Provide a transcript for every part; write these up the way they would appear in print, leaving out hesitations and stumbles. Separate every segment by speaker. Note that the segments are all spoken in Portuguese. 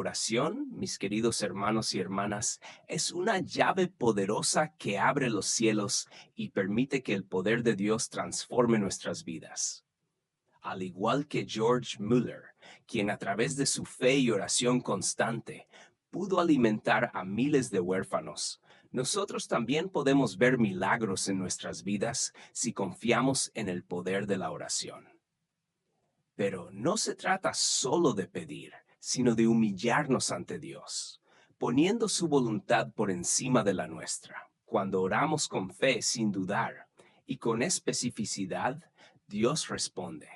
Speaker 1: oración, mis queridos hermanos y hermanas, es una llave poderosa que abre los cielos y permite que el poder de Dios transforme nuestras vidas. Al igual que George Mueller, quien a través de su fe y oración constante pudo alimentar a miles de huérfanos, nosotros también podemos ver milagros en nuestras vidas si confiamos en el poder de la oración. Pero no se trata solo de pedir, sino de humillarnos ante Dios, poniendo su voluntad por encima de la nuestra. Cuando oramos con fe sin dudar y con especificidad, Dios responde.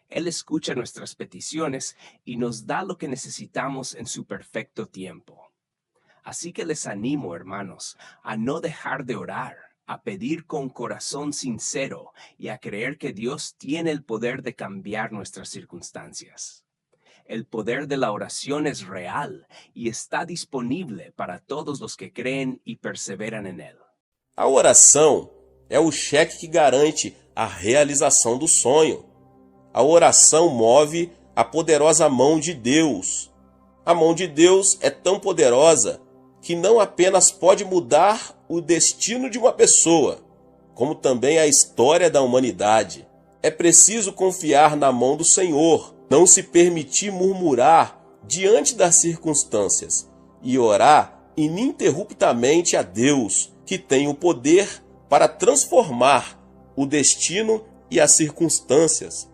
Speaker 1: Él escucha nuestras peticiones y nos da lo que necesitamos en su perfecto tiempo. Así que les animo, hermanos, a no dejar de orar, a pedir con corazón sincero y a creer que Dios tiene el poder de cambiar nuestras circunstancias. El poder de la oración es real y está disponible para todos los que creen y perseveran en él.
Speaker 2: A oração é o cheque que garante a realização do sonho. A oração move a poderosa mão de Deus. A mão de Deus é tão poderosa que não apenas pode mudar o destino de uma pessoa, como também a história da humanidade. É preciso confiar na mão do Senhor, não se permitir murmurar diante das circunstâncias e orar ininterruptamente a Deus, que tem o poder para transformar o destino e as circunstâncias.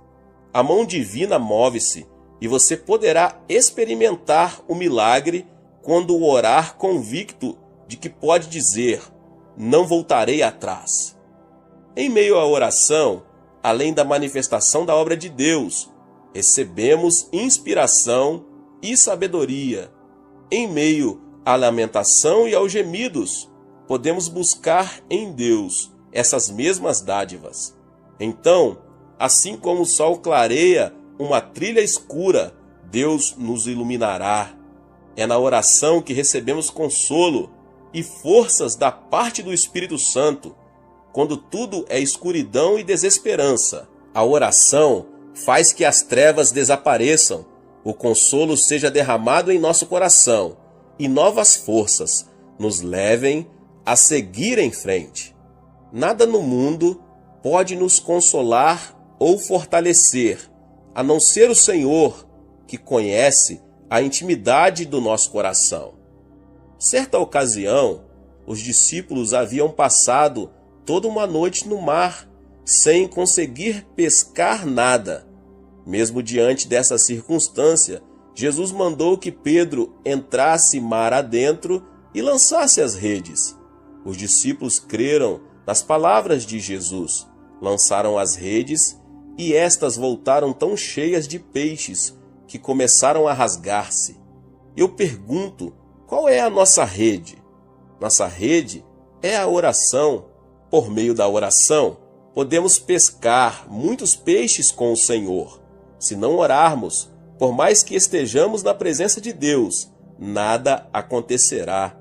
Speaker 2: A mão divina move-se e você poderá experimentar o milagre quando orar convicto de que pode dizer: não voltarei atrás. Em meio à oração, além da manifestação da obra de Deus, recebemos inspiração e sabedoria. Em meio à lamentação e aos gemidos, podemos buscar em Deus essas mesmas dádivas. Então, assim como o sol clareia uma trilha escura, Deus nos iluminará. É na oração que recebemos consolo e forças da parte do Espírito Santo, quando tudo é escuridão e desesperança. A oração faz que as trevas desapareçam, o consolo seja derramado em nosso coração e novas forças nos levem a seguir em frente. Nada no mundo pode nos consolar ou fortalecer, a não ser o Senhor, que conhece a intimidade do nosso coração. Certa ocasião, os discípulos haviam passado toda uma noite no mar, sem conseguir pescar nada. Mesmo diante dessa circunstância, Jesus mandou que Pedro entrasse mar adentro e lançasse as redes. Os discípulos creram nas palavras de Jesus, lançaram as redes e estas voltaram tão cheias de peixes que começaram a rasgar-se. Eu pergunto, qual é a nossa rede? Nossa rede é a oração. Por meio da oração, podemos pescar muitos peixes com o Senhor. Se não orarmos, por mais que estejamos na presença de Deus, nada acontecerá.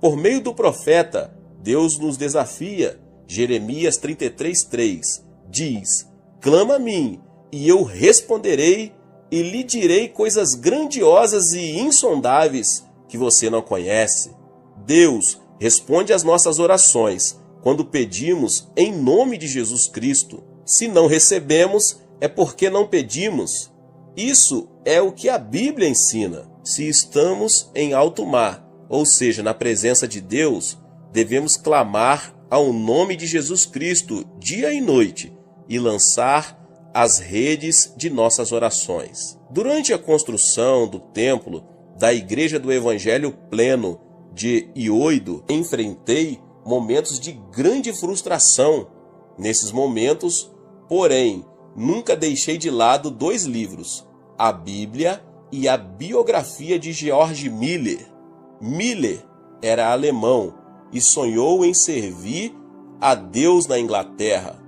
Speaker 2: Por meio do profeta, Deus nos desafia. Jeremias 33:3 diz: clama a mim, e eu responderei, e lhe direi coisas grandiosas e insondáveis que você não conhece. Deus responde às nossas orações quando pedimos em nome de Jesus Cristo. Se não recebemos, é porque não pedimos. Isso é o que a Bíblia ensina. Se estamos em alto mar, ou seja, na presença de Deus, devemos clamar ao nome de Jesus Cristo dia e noite e lançar as redes de nossas orações. Durante a construção do templo da Igreja do Evangelho Pleno de Ioido, enfrentei momentos de grande frustração. Nesses momentos, porém, nunca deixei de lado 2 livros, a Bíblia e a biografia de George Miller. Miller era alemão e sonhou em servir a Deus na Inglaterra.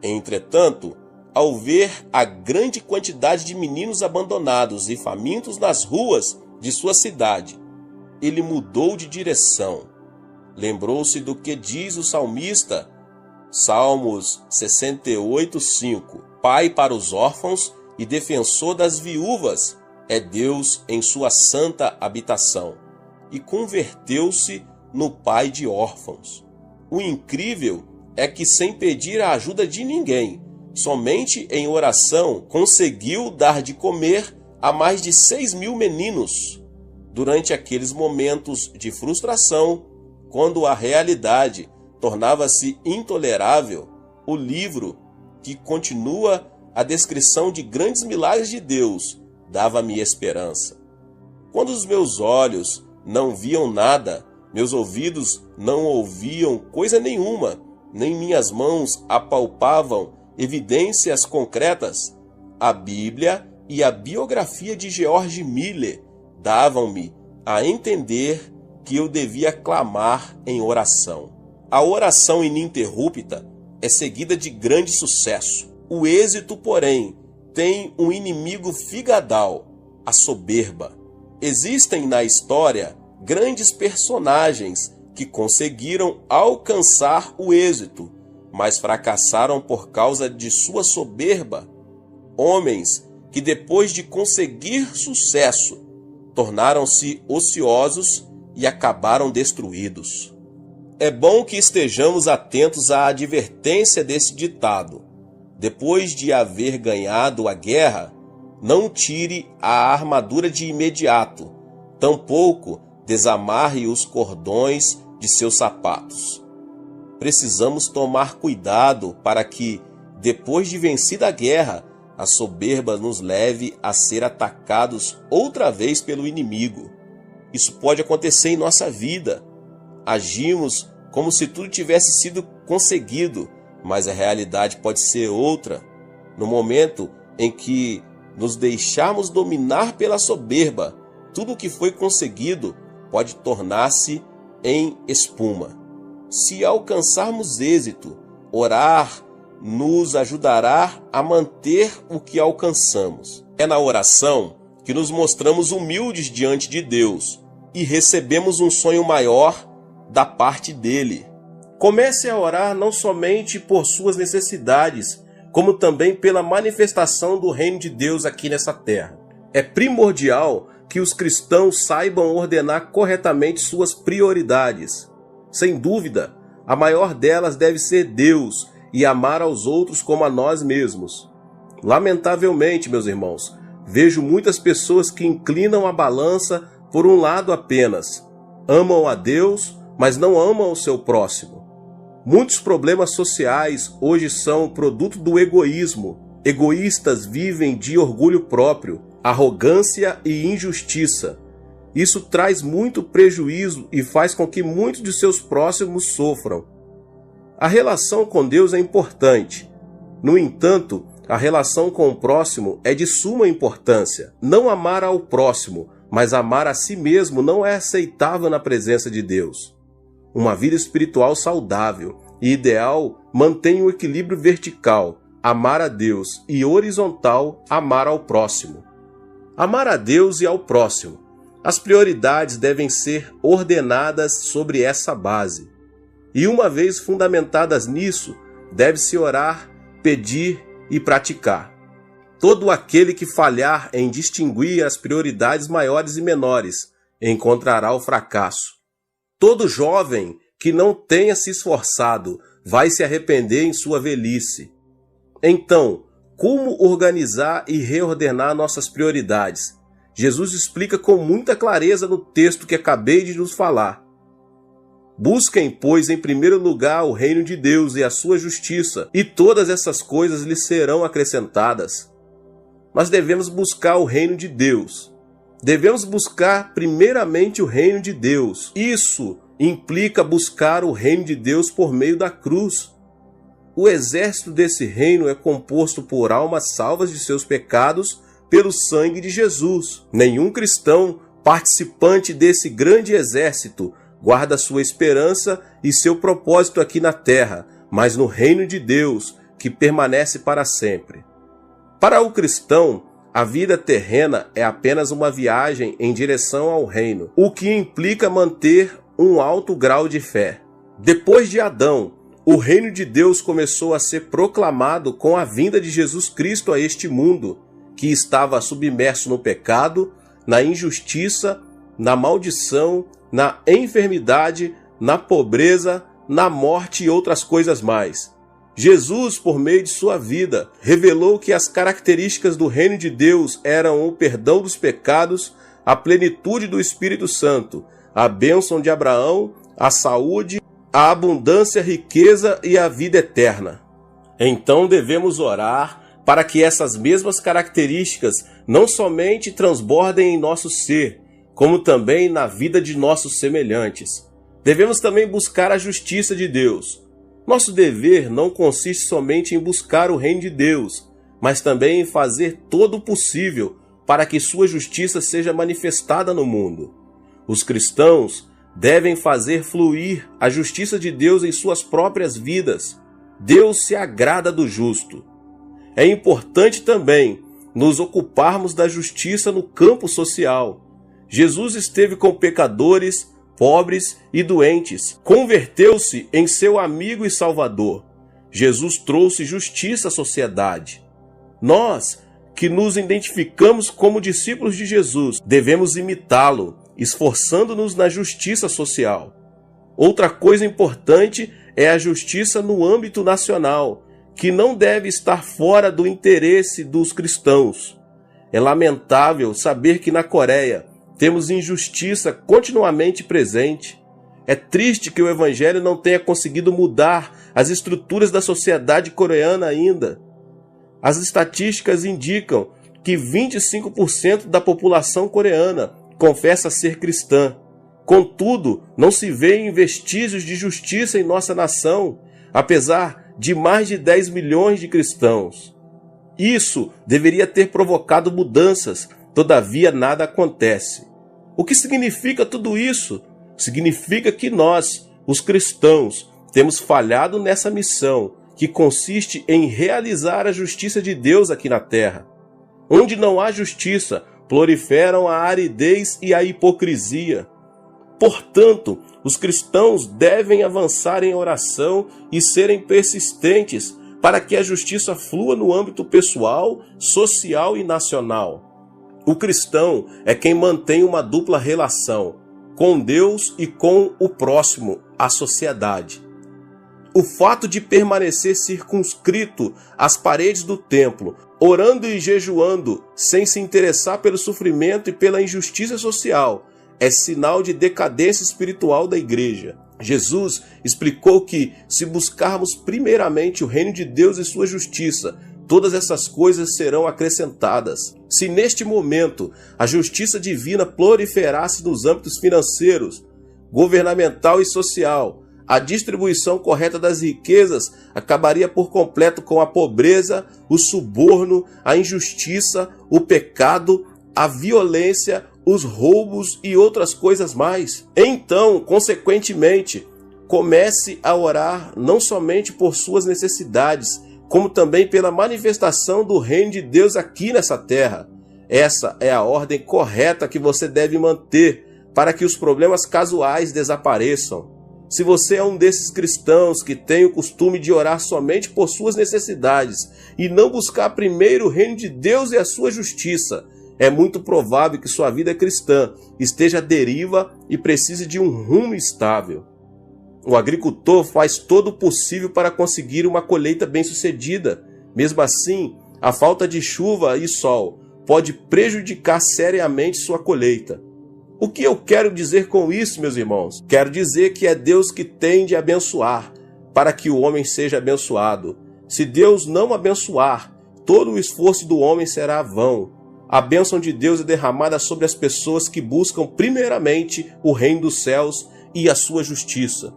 Speaker 2: Entretanto, ao ver a grande quantidade de meninos abandonados e famintos nas ruas de sua cidade, ele mudou de direção. Lembrou-se do que diz o salmista, Salmos 68:5, Pai para os órfãos e defensor das viúvas, é Deus em sua santa habitação e converteu-se no pai de órfãos. O incrível é que, sem pedir a ajuda de ninguém, somente em oração, conseguiu dar de comer a mais de 6.000 meninos. Durante aqueles momentos de frustração, quando a realidade tornava-se intolerável, o livro, que continua a descrição de grandes milagres de Deus, dava-me esperança. Quando os meus olhos não viam nada, meus ouvidos não ouviam coisa nenhuma, nem minhas mãos apalpavam evidências concretas, a Bíblia e a biografia de George Miller davam-me a entender que eu devia clamar em oração. A oração ininterrupta é seguida de grande sucesso. O êxito, porém, tem um inimigo figadal, a soberba. Existem na história grandes personagens que conseguiram alcançar o êxito, mas fracassaram por causa de sua soberba. Homens que, depois de conseguir sucesso, tornaram-se ociosos e acabaram destruídos. É bom que estejamos atentos à advertência desse ditado. Depois de haver ganhado a guerra, não tire a armadura de imediato, tampouco desamarre os cordões de seus sapatos. Precisamos tomar cuidado para que, depois de vencida a guerra, a soberba nos leve a ser atacados outra vez pelo inimigo. Isso pode acontecer em nossa vida. Agimos como se tudo tivesse sido conseguido, mas a realidade pode ser outra. No momento em que nos deixarmos dominar pela soberba, tudo o que foi conseguido pode tornar-se em espuma. Se alcançarmos êxito, orar nos ajudará a manter o que alcançamos. É na oração que nos mostramos humildes diante de Deus e recebemos um sonho maior da parte dele. Comece a orar não somente por suas necessidades, como também pela manifestação do reino de Deus aqui nessa terra. É primordial que os cristãos saibam ordenar corretamente suas prioridades. Sem dúvida, a maior delas deve ser Deus e amar aos outros como a nós mesmos. Lamentavelmente, meus irmãos, vejo muitas pessoas que inclinam a balança por um lado apenas. Amam a Deus, mas não amam o seu próximo. Muitos problemas sociais hoje são produto do egoísmo. Egoístas vivem de orgulho próprio, arrogância e injustiça. Isso traz muito prejuízo e faz com que muitos de seus próximos sofram. A relação com Deus é importante. No entanto, a relação com o próximo é de suma importância. Não amar ao próximo, mas amar a si mesmo não é aceitável na presença de Deus. Uma vida espiritual saudável e ideal mantém o equilíbrio vertical, amar a Deus, e horizontal, amar ao próximo. Amar a Deus e ao próximo. As prioridades devem ser ordenadas sobre essa base. E uma vez fundamentadas nisso, deve-se orar, pedir e praticar. Todo aquele que falhar em distinguir as prioridades maiores e menores encontrará o fracasso. Todo jovem que não tenha se esforçado vai se arrepender em sua velhice. Então, como organizar e reordenar nossas prioridades? Jesus explica com muita clareza no texto que acabei de nos falar. Busquem, pois, em primeiro lugar o reino de Deus e a sua justiça, e todas essas coisas lhes serão acrescentadas. Nós devemos buscar o reino de Deus. Devemos buscar primeiramente o reino de Deus. Isso implica buscar o reino de Deus por meio da cruz. O exército desse reino é composto por almas salvas de seus pecados pelo sangue de Jesus. Nenhum cristão participante desse grande exército guarda sua esperança e seu propósito aqui na terra, mas no reino de Deus, que permanece para sempre. Para o cristão, a vida terrena é apenas uma viagem em direção ao reino, o que implica manter um alto grau de fé. Depois de Adão, o reino de Deus começou a ser proclamado com a vinda de Jesus Cristo a este mundo, que estava submerso no pecado, na injustiça, na maldição, na enfermidade, na pobreza, na morte e outras coisas mais. Jesus, por meio de sua vida, revelou que as características do reino de Deus eram o perdão dos pecados, a plenitude do Espírito Santo, a bênção de Abraão, a saúde, a abundância, a riqueza e a vida eterna. Então devemos orar para que essas mesmas características não somente transbordem em nosso ser, como também na vida de nossos semelhantes. Devemos também buscar a justiça de Deus. Nosso dever não consiste somente em buscar o reino de Deus, mas também em fazer todo o possível para que sua justiça seja manifestada no mundo. Os cristãos devem fazer fluir a justiça de Deus em suas próprias vidas. Deus se agrada do justo. É importante também nos ocuparmos da justiça no campo social. Jesus esteve com pecadores, pobres e doentes. Converteu-se em seu amigo e salvador. Jesus trouxe justiça à sociedade. Nós, que nos identificamos como discípulos de Jesus, devemos imitá-lo, esforçando-nos na justiça social. Outra coisa importante é a justiça no âmbito nacional, que não deve estar fora do interesse dos cristãos. É lamentável saber que na Coreia temos injustiça continuamente presente. É triste que o Evangelho não tenha conseguido mudar as estruturas da sociedade coreana ainda. As estatísticas indicam que 25% da população coreana confessa ser cristã. Contudo, não se vêem vestígios de justiça em nossa nação, apesar de mais de 10 milhões de cristãos. Isso deveria ter provocado mudanças, todavia nada acontece. O que significa tudo isso? Significa que nós, os cristãos, temos falhado nessa missão, que consiste em realizar a justiça de Deus aqui na terra. Onde não há justiça, proliferam a aridez e a hipocrisia. Portanto, os cristãos devem avançar em oração e serem persistentes para que a justiça flua no âmbito pessoal, social e nacional. O cristão é quem mantém uma dupla relação com Deus e com o próximo, a sociedade. O fato de permanecer circunscrito às paredes do templo, orando e jejuando, sem se interessar pelo sofrimento e pela injustiça social, é sinal de decadência espiritual da igreja. Jesus explicou que, se buscarmos primeiramente o reino de Deus e sua justiça, todas essas coisas serão acrescentadas. Se neste momento a justiça divina proliferasse nos âmbitos financeiros, governamental e social, a distribuição correta das riquezas acabaria por completo com a pobreza, o suborno, a injustiça, o pecado, a violência, os roubos e outras coisas mais. Então, consequentemente, comece a orar não somente por suas necessidades, como também pela manifestação do reino de Deus aqui nessa terra. Essa é a ordem correta que você deve manter para que os problemas casuais desapareçam. Se você é um desses cristãos que tem o costume de orar somente por suas necessidades e não buscar primeiro o reino de Deus e a sua justiça, é muito provável que sua vida cristã esteja à deriva e precise de um rumo estável. O agricultor faz todo o possível para conseguir uma colheita bem-sucedida. Mesmo assim, a falta de chuva e sol pode prejudicar seriamente sua colheita. O que eu quero dizer com isso, meus irmãos? Quero dizer que é Deus que tem de abençoar, para que o homem seja abençoado. Se Deus não abençoar, todo o esforço do homem será vão. A bênção de Deus é derramada sobre as pessoas que buscam primeiramente o reino dos céus e a sua justiça.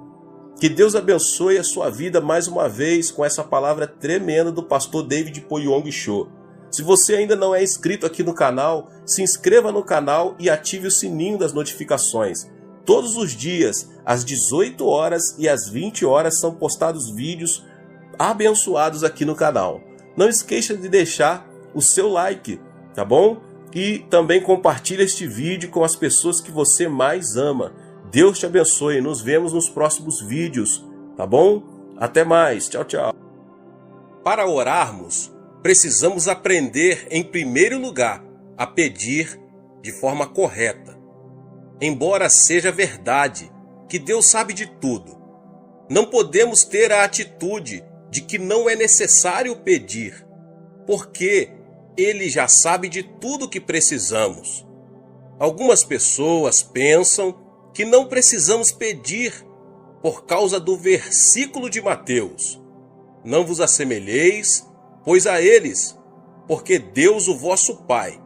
Speaker 2: Que Deus abençoe a sua vida mais uma vez com essa palavra tremenda do pastor David Poyong Cho. Se você ainda não é inscrito aqui no canal, se inscreva no canal e ative o sininho das notificações. Todos os dias, às 18 horas e às 20 horas, são postados vídeos abençoados aqui no canal. Não esqueça de deixar o seu like, tá bom? E também compartilhe este vídeo com as pessoas que você mais ama. Deus te abençoe. Nos vemos nos próximos vídeos, tá bom? Até mais. Tchau, tchau. Para orarmos, precisamos aprender, em primeiro lugar, a pedir de forma correta. Embora seja verdade que Deus sabe de tudo, não podemos ter a atitude de que não é necessário pedir, porque Ele já sabe de tudo que precisamos. Algumas pessoas pensam que não precisamos pedir por causa do versículo de Mateus: não vos assemelheis, pois a eles, porque Deus, o vosso Pai,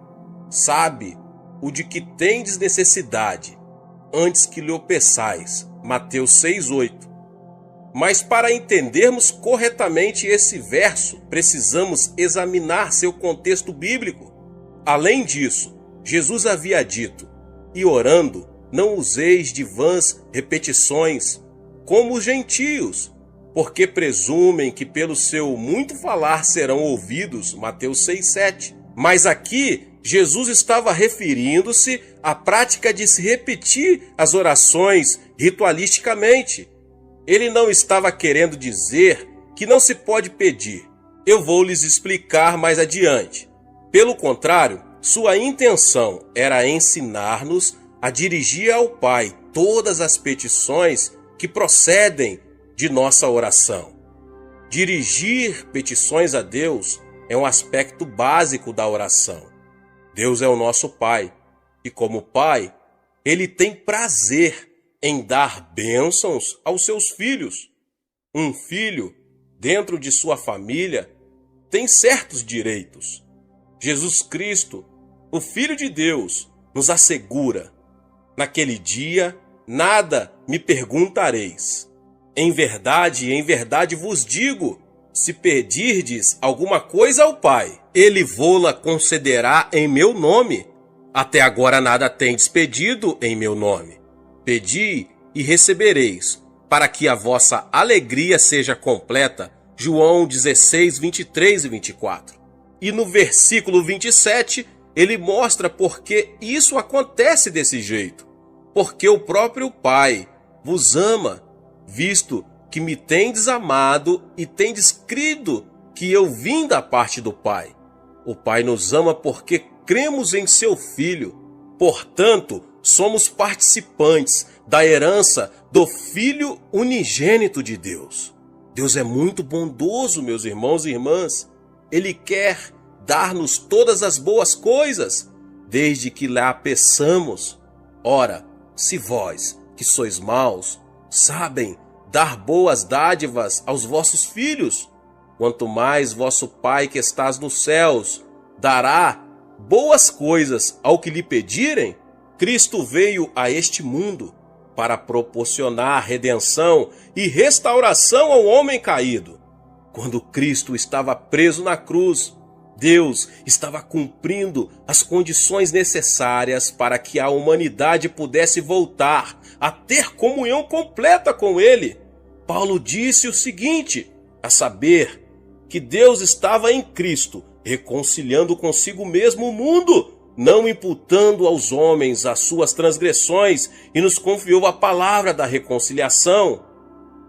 Speaker 2: sabe o de que tendes necessidade, antes que lhe o peçais. Mateus 6:8. Mas para entendermos corretamente esse verso, precisamos examinar seu contexto bíblico. Além disso, Jesus havia dito: e orando, não useis de vãs repetições, como os gentios, porque presumem que pelo seu muito falar serão ouvidos. Mateus 6:7. Mas aqui, Jesus estava referindo-se à prática de se repetir as orações ritualisticamente. Ele não estava querendo dizer que não se pode pedir. Eu vou lhes explicar mais adiante. Pelo contrário, sua intenção era ensinar-nos a dirigir ao Pai todas as petições que procedem de nossa oração. Dirigir petições a Deus é um aspecto básico da oração. Deus é o nosso Pai, e como Pai, Ele tem prazer em dar bênçãos aos seus filhos. Um filho, dentro de sua família, tem certos direitos. Jesus Cristo, o Filho de Deus, nos assegura: naquele dia, nada me perguntareis. Em verdade vos digo, se pedirdes alguma coisa ao Pai, Ele vô-la concederá em meu nome. Até agora nada tendes pedido em meu nome. Pedi e recebereis, para que a vossa alegria seja completa. João 16, 23 e 24. E no versículo 27, ele mostra por que isso acontece desse jeito. Porque o próprio Pai vos ama, visto que me tendes amado e tendes crido que eu vim da parte do Pai. O Pai nos ama porque cremos em seu Filho. Portanto, somos participantes da herança do Filho unigênito de Deus. Deus é muito bondoso, meus irmãos e irmãs. Ele quer dar-nos todas as boas coisas, desde que lá peçamos. Ora, se vós, que sois maus, sabem dar boas dádivas aos vossos filhos, quanto mais vosso Pai que estás nos céus dará boas coisas ao que lhe pedirem. Cristo veio a este mundo para proporcionar redenção e restauração ao homem caído. Quando Cristo estava preso na cruz, Deus estava cumprindo as condições necessárias para que a humanidade pudesse voltar a ter comunhão completa com Ele. Paulo disse o seguinte, a saber, que Deus estava em Cristo, reconciliando consigo mesmo o mundo, não imputando aos homens as suas transgressões, e nos confiou a palavra da reconciliação.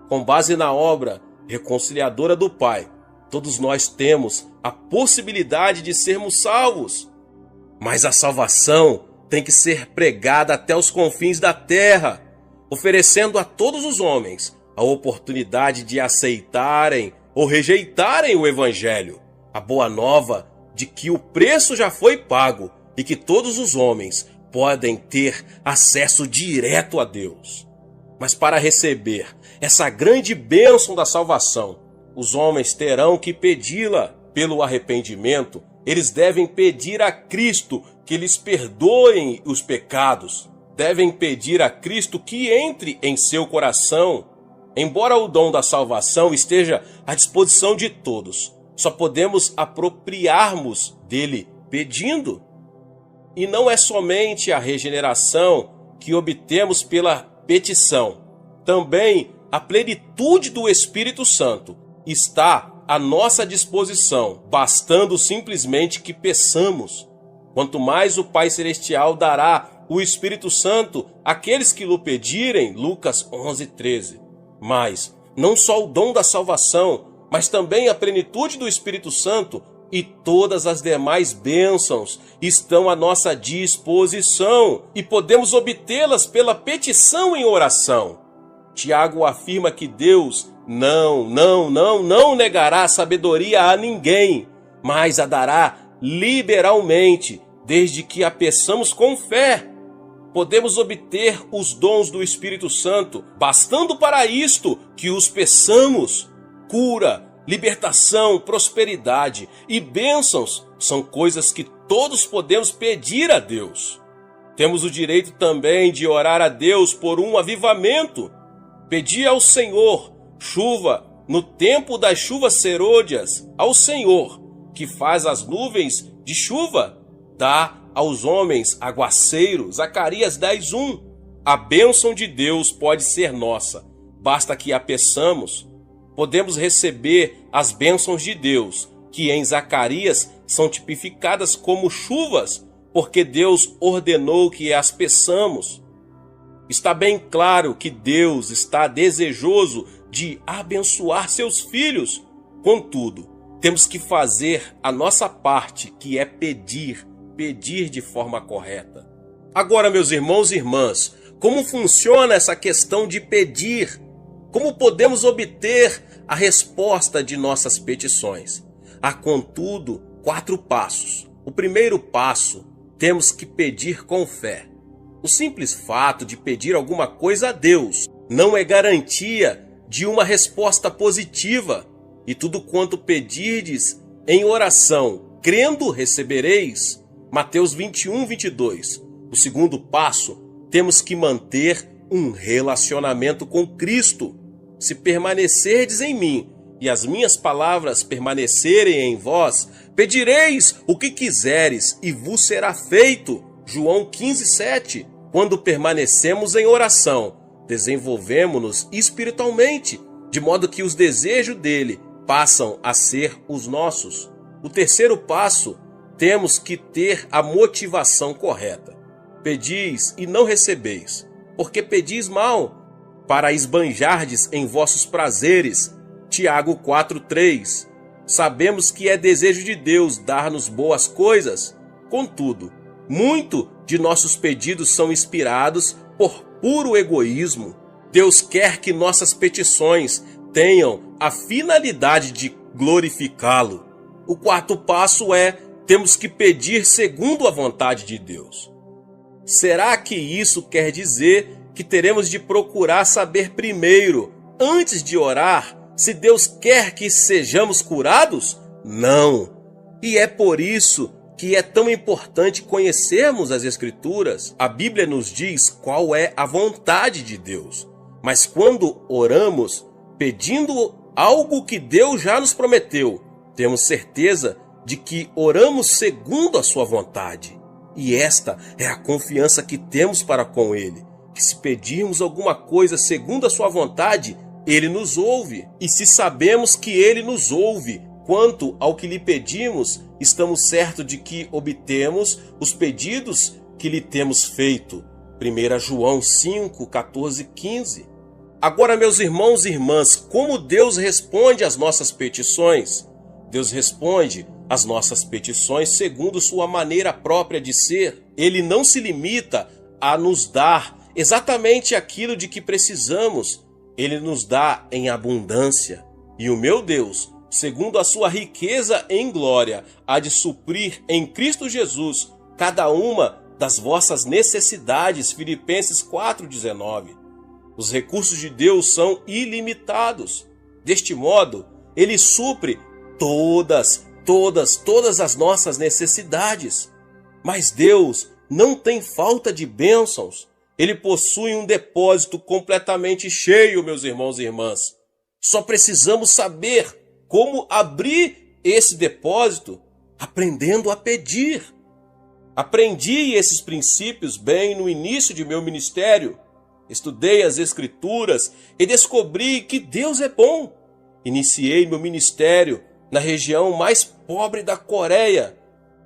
Speaker 2: Com base na obra reconciliadora do Pai, todos nós temos a possibilidade de sermos salvos. Mas a salvação tem que ser pregada até os confins da terra, oferecendo a todos os homens a oportunidade de aceitarem ou rejeitarem o Evangelho, a boa nova de que o preço já foi pago e que todos os homens podem ter acesso direto a Deus. Mas para receber essa grande bênção da salvação, os homens terão que pedi-la. Pelo arrependimento, eles devem pedir a Cristo que lhes perdoem os pecados. Devem pedir a Cristo que entre em seu coração. Embora o dom da salvação esteja à disposição de todos, só podemos apropriarmos dele pedindo. E não é somente a regeneração que obtemos pela petição. Também a plenitude do Espírito Santo está à nossa disposição, bastando simplesmente que peçamos. Quanto mais o Pai Celestial dará o Espírito Santo àqueles que lhe pedirem, Lucas 11:13. Mas não só o dom da salvação, mas também a plenitude do Espírito Santo e todas as demais bênçãos estão à nossa disposição e podemos obtê-las pela petição em oração. Tiago afirma que Deus não negará a sabedoria a ninguém, mas a dará liberalmente, desde que a peçamos com fé. Podemos obter os dons do Espírito Santo, bastando para isto que os peçamos. Cura, libertação, prosperidade e bênçãos são coisas que todos podemos pedir a Deus. Temos o direito também de orar a Deus por um avivamento. Pedir ao Senhor chuva no tempo das chuvas serôdias, ao Senhor que faz as nuvens de chuva, dá aos homens aguaceiro. Zacarias 10:1. A bênção de Deus pode ser nossa, basta que a peçamos. Podemos receber as bênçãos de Deus, que em Zacarias são tipificadas como chuvas, porque Deus ordenou que as peçamos. Está bem claro que Deus está desejoso de abençoar seus filhos. Contudo, temos que fazer a nossa parte, que é pedir de forma correta. Agora, meus irmãos e irmãs, como funciona essa questão de pedir? Como podemos obter a resposta de nossas petições? Há, contudo, 4 passos. O primeiro passo, temos que pedir com fé. O simples fato de pedir alguma coisa a Deus não é garantia de uma resposta positiva. E tudo quanto pedirdes em oração, crendo, recebereis. Mateus 21:22. O segundo passo, temos que manter um relacionamento com Cristo. Se permanecerdes em mim e as minhas palavras permanecerem em vós, pedireis o que quiseres e vos será feito. João 15:7. Quando permanecemos em oração, desenvolvemos-nos espiritualmente, de modo que os desejos dele passam a ser os nossos. O terceiro passo, temos que ter a motivação correta. Pedis e não recebeis, porque pedis mal, para esbanjardes em vossos prazeres. Tiago 4:3. Sabemos que é desejo de Deus dar-nos boas coisas. Contudo, muito de nossos pedidos são inspirados por puro egoísmo. Deus quer que nossas petições tenham a finalidade de glorificá-lo. O quarto passo é: temos que pedir segundo a vontade de Deus. Será que isso quer dizer que teremos de procurar saber primeiro, antes de orar, se Deus quer que sejamos curados? Não. E é por isso que é tão importante conhecermos as Escrituras. A Bíblia nos diz qual é a vontade de Deus. Mas quando oramos, pedindo algo que Deus já nos prometeu, temos certeza de que oramos segundo a sua vontade. E esta é a confiança que temos para com Ele, que se pedirmos alguma coisa segundo a sua vontade, Ele nos ouve. E se sabemos que Ele nos ouve, quanto ao que lhe pedimos, estamos certos de que obtemos os pedidos que lhe temos feito. 1 João 5, 14, 15. Agora, meus irmãos e irmãs, como Deus responde às nossas petições? Deus responde às nossas petições segundo sua maneira própria de ser. Ele não se limita a nos dar exatamente aquilo de que precisamos. Ele nos dá em abundância. E o meu Deus, segundo a sua riqueza em glória, há de suprir em Cristo Jesus cada uma das vossas necessidades. Filipenses 4,19. Os recursos de Deus são ilimitados. Deste modo, Ele supre todas as nossas necessidades. Mas Deus não tem falta de bênçãos. Ele possui um depósito completamente cheio, meus irmãos e irmãs. Só precisamos saber como abrir esse depósito, aprendendo a pedir. Aprendi esses princípios bem no início de meu ministério. Estudei as Escrituras e descobri que Deus é bom. Iniciei meu ministério na região mais pobre da Coreia,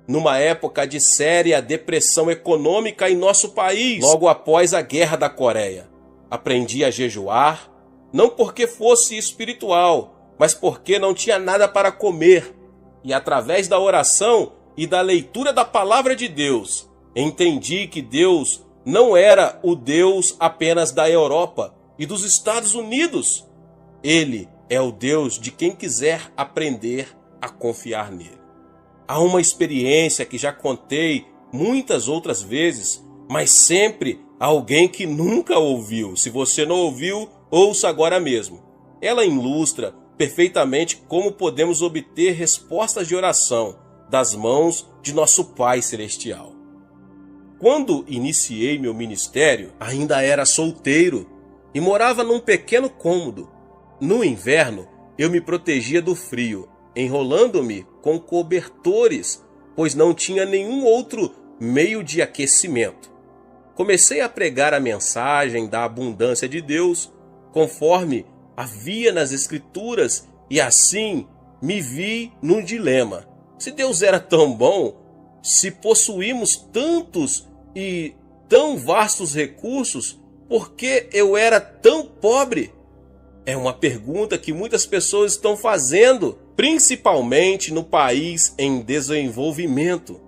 Speaker 2: numa época de séria depressão econômica em nosso país, logo após a Guerra da Coreia. Aprendi a jejuar, não porque fosse espiritual, mas porque não tinha nada para comer. E através da oração e da leitura da palavra de Deus, entendi que Deus não era o Deus apenas da Europa e dos Estados Unidos. Ele é o Deus de quem quiser aprender a confiar nele. Há uma experiência que já contei muitas outras vezes, mas sempre há alguém que nunca ouviu. Se você não ouviu, ouça agora mesmo. Ela ilustra perfeitamente como podemos obter respostas de oração das mãos de nosso Pai Celestial. Quando iniciei meu ministério, ainda era solteiro e morava num pequeno cômodo. No inverno, eu me protegia do frio, enrolando-me com cobertores, pois não tinha nenhum outro meio de aquecimento. Comecei a pregar a mensagem da abundância de Deus, conforme havia nas Escrituras, e assim me vi num dilema. Se Deus era tão bom, se possuímos tantos e tão vastos recursos, por que eu era tão pobre? É uma pergunta que muitas pessoas estão fazendo, principalmente no país em desenvolvimento.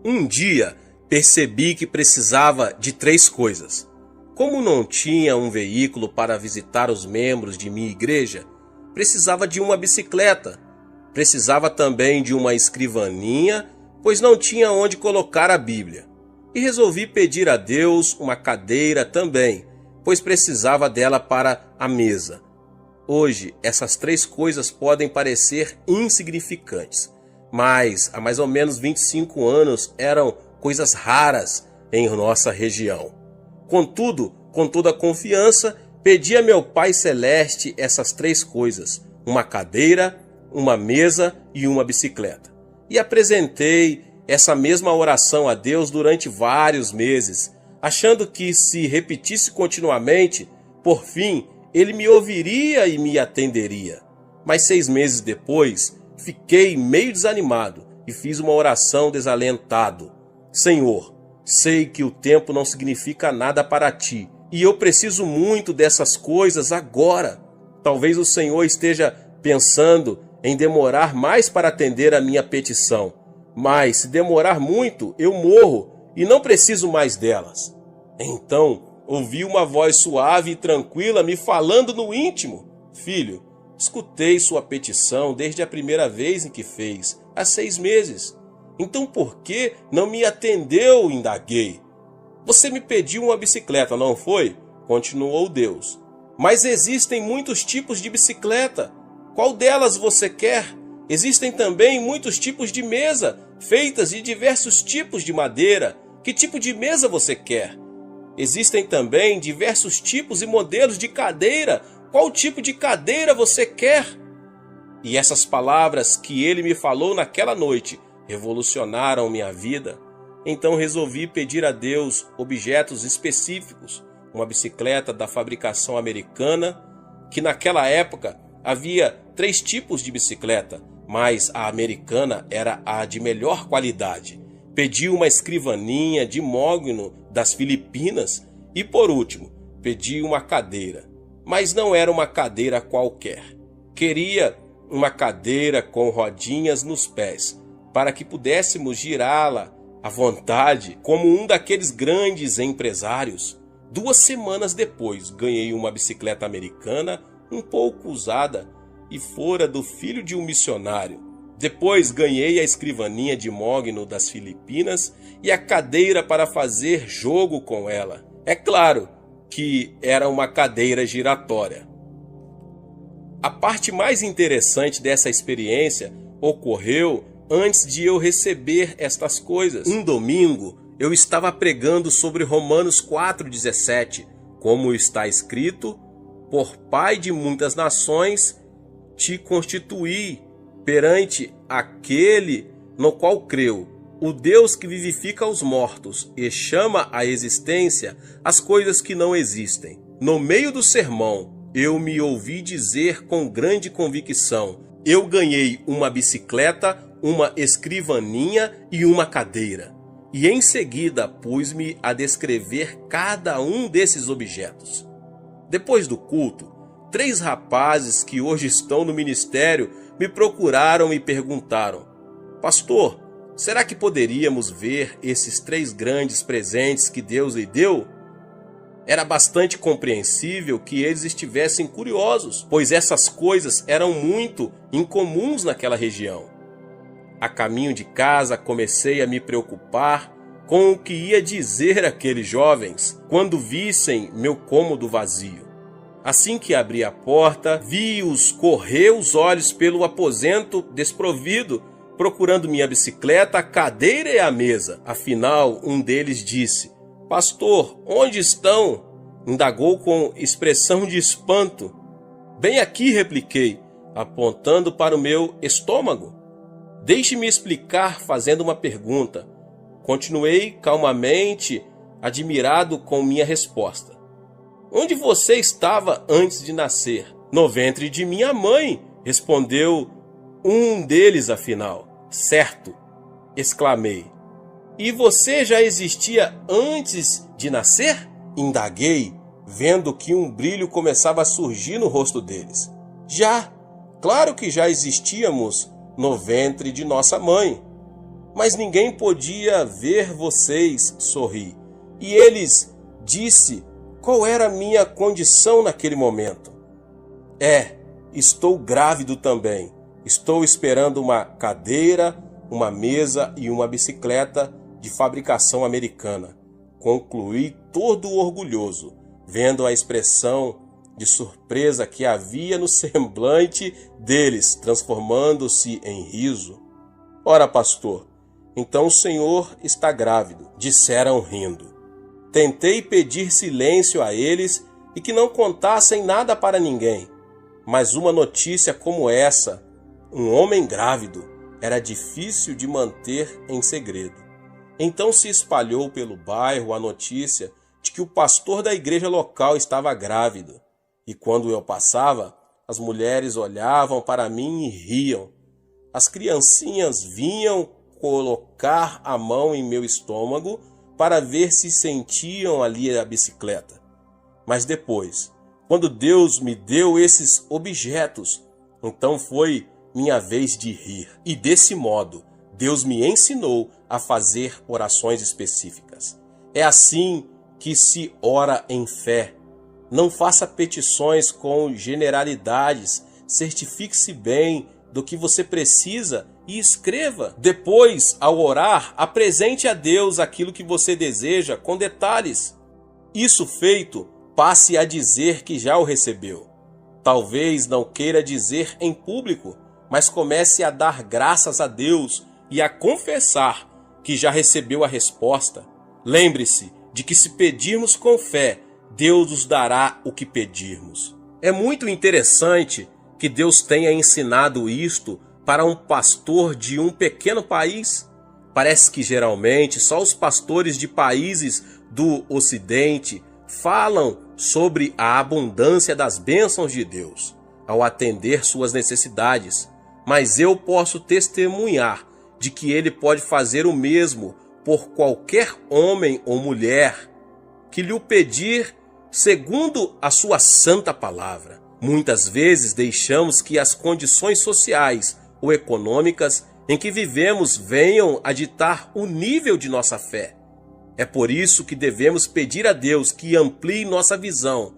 Speaker 2: Um dia percebi que precisava de 3 coisas. Como não tinha um veículo para visitar os membros de minha igreja, precisava de uma bicicleta. Precisava também de uma escrivaninha, pois não tinha onde colocar a Bíblia. E resolvi pedir a Deus uma cadeira também, pois precisava dela para a mesa. Hoje, essas 3 coisas podem parecer insignificantes, mas há mais ou menos 25 anos eram coisas raras em nossa região. Contudo, com toda confiança, pedi a meu Pai Celeste essas 3 coisas: uma cadeira, uma mesa e uma bicicleta. E apresentei essa mesma oração a Deus durante vários meses, achando que se repetisse continuamente, por fim, Ele me ouviria e me atenderia. Mas 6 meses depois, fiquei meio desanimado e fiz uma oração desalentado. Senhor, sei que o tempo não significa nada para ti, e eu preciso muito dessas coisas agora. Talvez o Senhor esteja pensando em demorar mais para atender a minha petição, mas se demorar muito, eu morro e não preciso mais delas. Então, ouvi uma voz suave e tranquila me falando no íntimo: Filho, escutei sua petição desde a primeira vez em que fez, há 6 meses. Então por que não me atendeu? Indaguei. Você me pediu uma bicicleta, não foi? Continuou Deus. Mas existem muitos tipos de bicicleta. Qual delas você quer? Existem também muitos tipos de mesa, feitas de diversos tipos de madeira. Que tipo de mesa você quer? Existem também diversos tipos e modelos de cadeira. Qual tipo de cadeira você quer? E essas palavras que ele me falou naquela noite revolucionaram minha vida. Então resolvi pedir a Deus objetos específicos. Uma bicicleta da fabricação americana, que naquela época havia 3 tipos de bicicleta, mas a americana era a de melhor qualidade. Pedi uma escrivaninha de mogno das Filipinas e, por último, pedi uma cadeira. Mas não era uma cadeira qualquer. Queria uma cadeira com rodinhas nos pés, para que pudéssemos girá-la à vontade, como um daqueles grandes empresários. 2 semanas depois, ganhei uma bicicleta americana um pouco usada e fora do filho de um missionário. Depois ganhei a escrivaninha de mogno das Filipinas e a cadeira para fazer jogo com ela. É claro que era uma cadeira giratória. A parte mais interessante dessa experiência ocorreu antes de eu receber estas coisas. Um domingo, eu estava pregando sobre Romanos 4,17, como está escrito: por pai de muitas nações te constituí perante aquele no qual creu, o Deus que vivifica os mortos e chama à existência as coisas que não existem. No meio do sermão, eu me ouvi dizer com grande convicção: eu ganhei uma bicicleta, uma escrivaninha e uma cadeira. E em seguida pus-me a descrever cada um desses objetos. Depois do culto, 3 rapazes que hoje estão no ministério me procuraram e perguntaram: Pastor, será que poderíamos ver esses 3 grandes presentes que Deus lhe deu? Era bastante compreensível que eles estivessem curiosos, pois essas coisas eram muito incomuns naquela região. A caminho de casa comecei a me preocupar com o que ia dizer aqueles jovens quando vissem meu cômodo vazio. Assim que abri a porta, vi-os correr os olhos pelo aposento desprovido, procurando minha bicicleta, a cadeira e a mesa. Afinal, um deles disse: "Pastor, onde estão?" Indagou com expressão de espanto. "Bem aqui", repliquei, apontando para o meu estômago. "Deixe-me explicar fazendo uma pergunta." Continuei calmamente, admirado com minha resposta. "Onde você estava antes de nascer?" "No ventre de minha mãe", respondeu um deles afinal. "Certo", exclamei. "E você já existia antes de nascer?" Indaguei, vendo que um brilho começava a surgir no rosto deles. "Já, claro que já existíamos no ventre de nossa mãe. Mas ninguém podia ver vocês", sorri. "E eles", disse, "qual era a minha condição naquele momento?" Estou grávido também. Estou esperando uma cadeira, uma mesa e uma bicicleta de fabricação americana." Concluí todo orgulhoso, vendo a expressão de surpresa que havia no semblante deles, transformando-se em riso. "Ora, pastor, então o senhor está grávido", disseram rindo. Tentei pedir silêncio a eles e que não contassem nada para ninguém, mas uma notícia como essa, um homem grávido, era difícil de manter em segredo. Então se espalhou pelo bairro a notícia de que o pastor da igreja local estava grávido, e quando eu passava, as mulheres olhavam para mim e riam. As criancinhas vinham colocar a mão em meu estômago para ver se sentiam ali a bicicleta. Mas depois, quando Deus me deu esses objetos, então foi minha vez de rir. E desse modo, Deus me ensinou a fazer orações específicas. É assim que se ora em fé. Não faça petições com generalidades, certifique-se bem do que você precisa e escreva. Depois, ao orar, apresente a Deus aquilo que você deseja com detalhes. Isso feito, passe a dizer que já o recebeu. Talvez não queira dizer em público, mas comece a dar graças a Deus e a confessar que já recebeu a resposta. Lembre-se de que se pedirmos com fé, Deus nos dará o que pedirmos. É muito interessante que Deus tenha ensinado isto para um pastor de um pequeno país. Parece que geralmente só os pastores de países do Ocidente falam sobre a abundância das bênçãos de Deus ao atender suas necessidades. Mas eu posso testemunhar de que Ele pode fazer o mesmo por qualquer homem ou mulher que lhe o pedir segundo a sua santa palavra. Muitas vezes deixamos que as condições sociais ou econômicas em que vivemos venham a ditar o nível de nossa fé. É por isso que devemos pedir a Deus que amplie nossa visão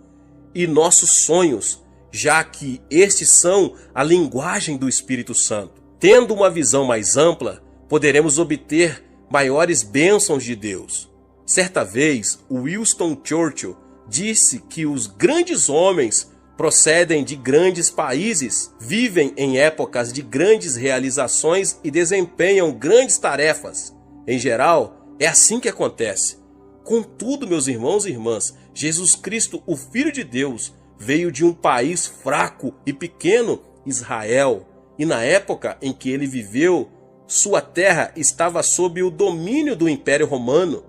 Speaker 2: e nossos sonhos, já que estes são a linguagem do Espírito Santo. Tendo uma visão mais ampla, poderemos obter maiores bênçãos de Deus. Certa vez, Winston Churchill disse que os grandes homens procedem de grandes países, vivem em épocas de grandes realizações e desempenham grandes tarefas. Em geral, é assim que acontece. Contudo, meus irmãos e irmãs, Jesus Cristo, o Filho de Deus, veio de um país fraco e pequeno, Israel, e na época em que ele viveu, sua terra estava sob o domínio do Império Romano.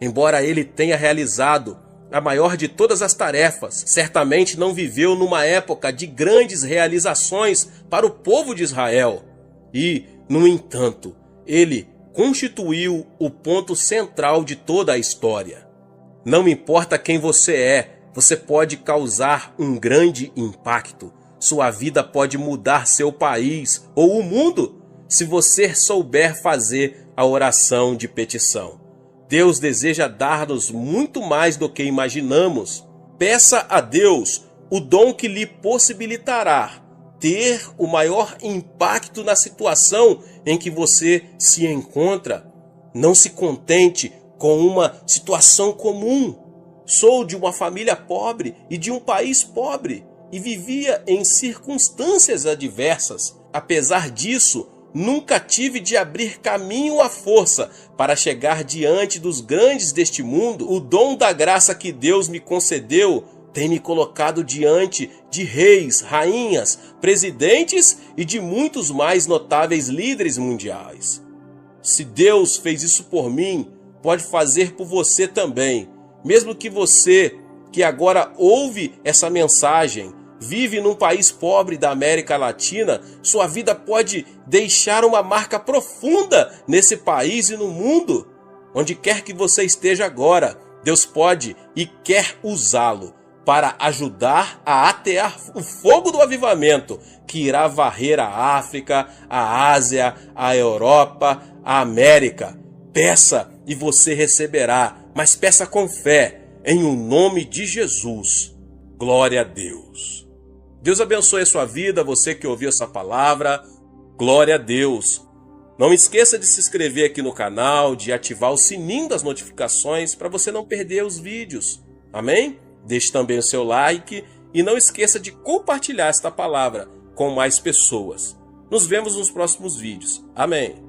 Speaker 2: Embora ele tenha realizado a maior de todas as tarefas, certamente não viveu numa época de grandes realizações para o povo de Israel. E, no entanto, ele constituiu o ponto central de toda a história. Não importa quem você é, você pode causar um grande impacto. Sua vida pode mudar seu país ou o mundo. se você souber fazer a oração de petição. Deus deseja dar-nos muito mais do que imaginamos. Peça a Deus o dom que lhe possibilitará ter o maior impacto na situação em que você se encontra. Não se contente com uma situação comum. Sou de uma família pobre e de um país pobre e vivia em circunstâncias adversas. Apesar disso, nunca tive de abrir caminho à força para chegar diante dos grandes deste mundo. O dom da graça que Deus me concedeu tem me colocado diante de reis, rainhas, presidentes e de muitos mais notáveis líderes mundiais. Se Deus fez isso por mim, pode fazer por você também. Mesmo que você, que agora ouve essa mensagem, vive num país pobre da América Latina, sua vida pode deixar uma marca profunda nesse país e no mundo. Onde quer que você esteja agora, Deus pode e quer usá-lo para ajudar a atear o fogo do avivamento que irá varrer a África, a Ásia, a Europa, a América. Peça e você receberá, mas peça com fé, em o nome de Jesus. Glória a Deus. Deus abençoe a sua vida, você que ouviu essa palavra. Glória a Deus. Não esqueça de se inscrever aqui no canal, de ativar o sininho das notificações para você não perder os vídeos. Amém? Deixe também o seu like e não esqueça de compartilhar esta palavra com mais pessoas. Nos vemos nos próximos vídeos. Amém.